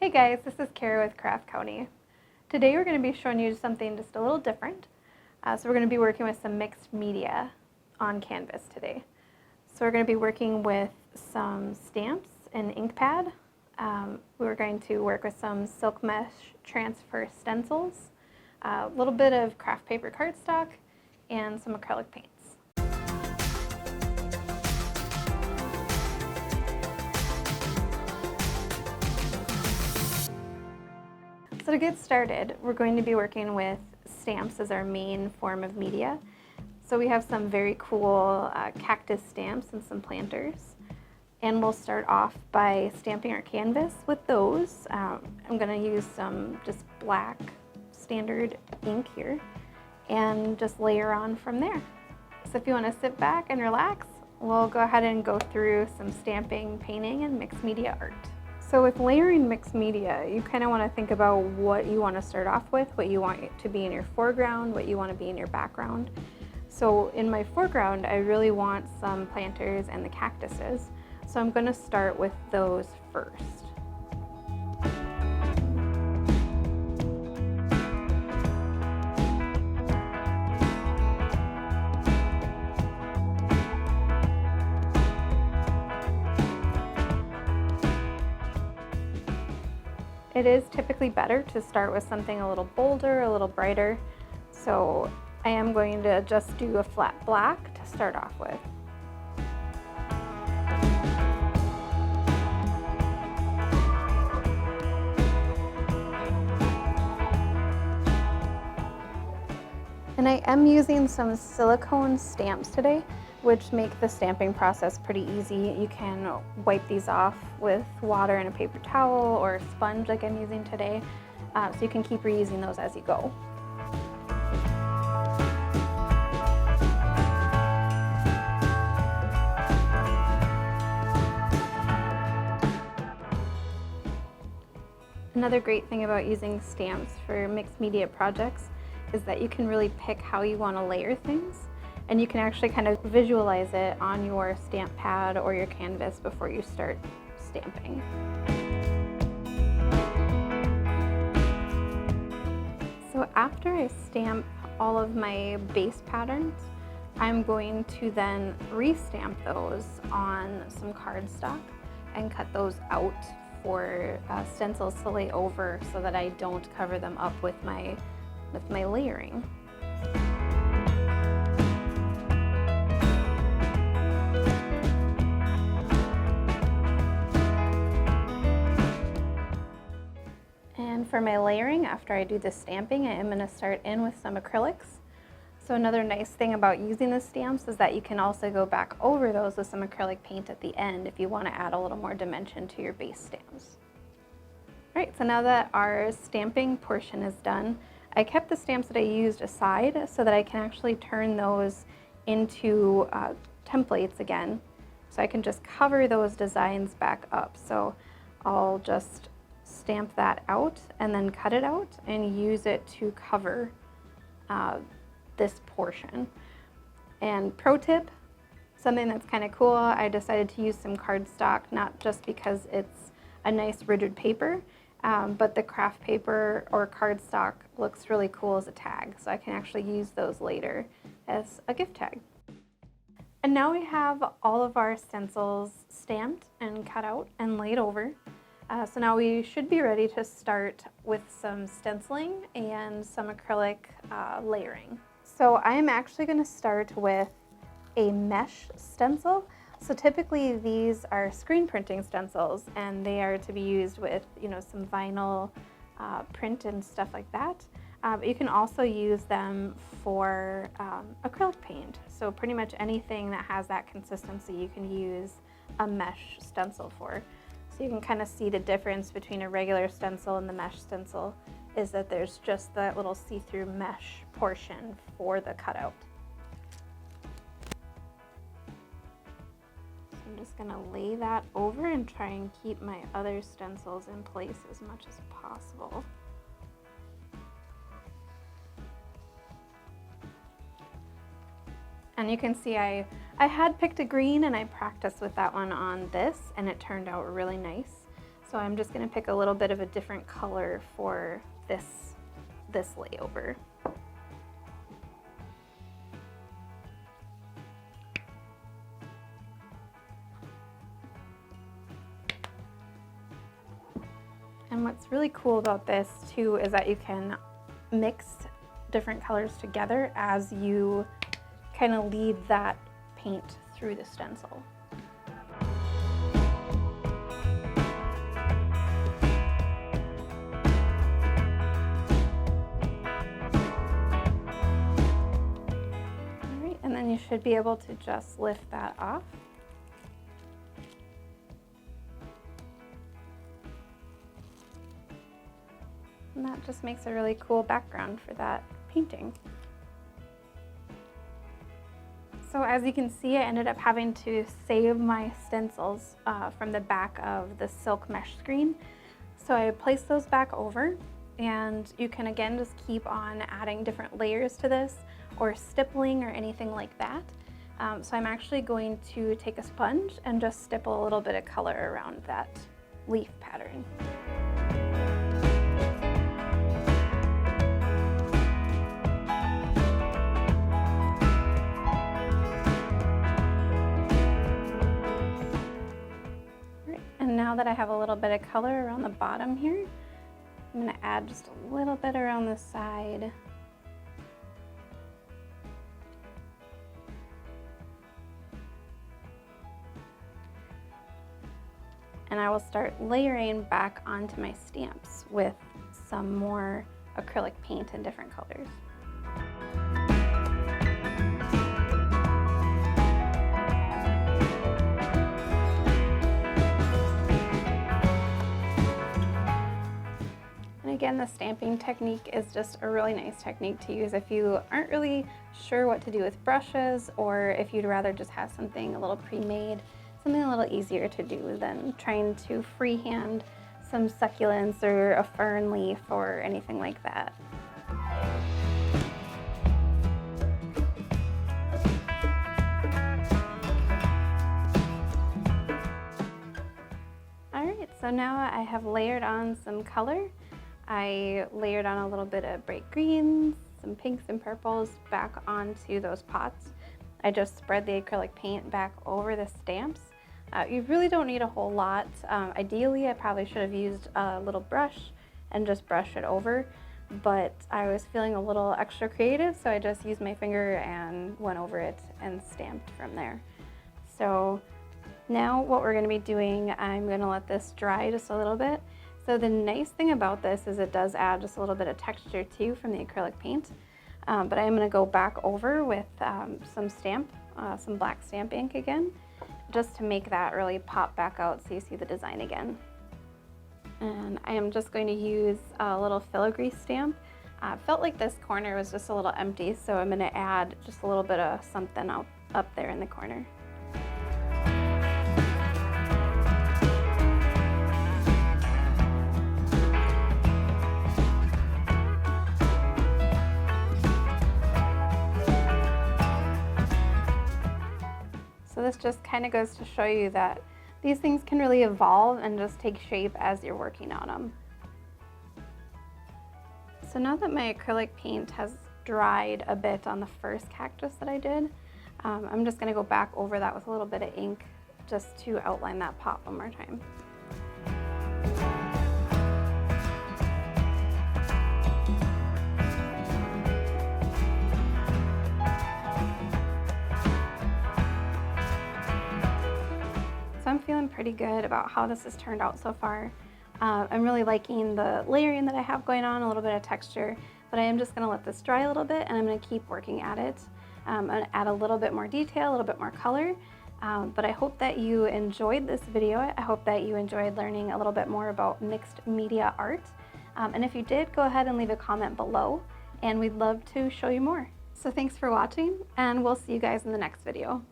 Hey guys, this is Kara with Craft County. Today we're going to be showing you something just a little different. So we're going to be working with some mixed media on canvas today. So we're going to be working with some stamps and ink pad. We're going to work with some silk mesh transfer stencils, a little bit of craft paper cardstock, and some acrylic paints. So to get started, we're going to be working with stamps as our main form of media. So we have some very cool cactus stamps and some planters. And we'll start off by stamping our canvas with those. I'm going to use some just black standard ink here and just layer on from there. So if you want to sit back and relax, we'll go ahead and go through some stamping, painting, and mixed media art. So with layering mixed media, you kind of want to think about what you want to start off with, what you want to be in your foreground, what you want to be in your background. So in my foreground, I really want some planters and the cactuses. So I'm going to start with those first. It is typically better to start with something a little bolder, a little brighter. So I am going to just do a flat black to start off with. And I am using some silicone stamps today, which make the stamping process pretty easy. You can wipe these off with water and a paper towel or a sponge like I'm using today, so you can keep reusing those as you go. Another great thing about using stamps for mixed media projects is that you can really pick how you want to layer things, and you can actually kind of visualize it on your stamp pad or your canvas before you start stamping. So after I stamp all of my base patterns, I'm going to then re-stamp those on some cardstock and cut those out for stencils to lay over so that I don't cover them up with my layering. And for my layering, after I do the stamping, I am going to start in with some acrylics. So another nice thing about using the stamps is that you can also go back over those with some acrylic paint at the end if you want to add a little more dimension to your base stamps. All right, so now that our stamping portion is done, I kept the stamps that I used aside so that I can actually turn those into templates again. So I can just cover those designs back up. So I'll just stamp that out and then cut it out and use it to cover this portion. And pro tip, something that's kind of cool, I decided to use some cardstock, not just because it's a nice rigid paper, but the craft paper or cardstock looks really cool as a tag, so I can actually use those later as a gift tag. And now we have all of our stencils stamped and cut out and laid over. So now we should be ready to start with some stenciling and some acrylic layering. So I am actually going to start with a mesh stencil. So typically these are screen printing stencils, and they are to be used with, some vinyl print and stuff like that. But you can also use them for acrylic paint. So pretty much anything that has that consistency you can use a mesh stencil for. So you can kind of see the difference between a regular stencil and the mesh stencil is that there's just that little see-through mesh portion for the cutout. I'm just going to lay that over and try and keep my other stencils in place as much as possible. And you can see I had picked a green and I practiced with that one on this, and it turned out really nice. So I'm just going to pick a little bit of a different color for this layover. And what's really cool about this too is that you can mix different colors together as you kind of lead that paint through the stencil. All right, and then you should be able to just lift that off. And that just makes a really cool background for that painting. So as you can see, I ended up having to save my stencils from the back of the silk mesh screen. So I placed those back over, and you can again just keep on adding different layers to this or stippling or anything like that. So I'm actually going to take a sponge and just stipple a little bit of color around that leaf pattern. Now that I have a little bit of color around the bottom here, I'm going to add just a little bit around the side. And I will start layering back onto my stamps with some more acrylic paint in different colors. Again, the stamping technique is just a really nice technique to use if you aren't really sure what to do with brushes, or if you'd rather just have something a little pre-made, something a little easier to do than trying to freehand some succulents or a fern leaf or anything like that. All right, so now I have layered on some color. I layered on a little bit of bright greens, some pinks and purples back onto those pots. I just spread the acrylic paint back over the stamps. You really don't need a whole lot. Ideally, I probably should have used a little brush and just brushed it over, but I was feeling a little extra creative, so I just used my finger and went over it and stamped from there. So now what we're going to be doing, I'm going to let this dry just a little bit. So the nice thing about this is it does add just a little bit of texture too from the acrylic paint. But I am going to go back over with some black stamp ink again, just to make that really pop back out so you see the design again. And I am just going to use a little filigree stamp. I felt like this corner was just a little empty, so I'm going to add just a little bit of something up there in the corner. So this just kind of goes to show you that these things can really evolve and just take shape as you're working on them. So now that my acrylic paint has dried a bit on the first cactus that I did, I'm just going to go back over that with a little bit of ink just to outline that pot one more time. So I'm feeling pretty good about how this has turned out so far. I'm really liking the layering that I have going on, a little bit of texture, but I am just going to let this dry a little bit and I'm going to keep working at it. I'm going to add a little bit more detail, a little bit more color, but I hope that you enjoyed this video. I hope that you enjoyed learning a little bit more about mixed media art. And if you did, go ahead and leave a comment below and we'd love to show you more. So thanks for watching and we'll see you guys in the next video.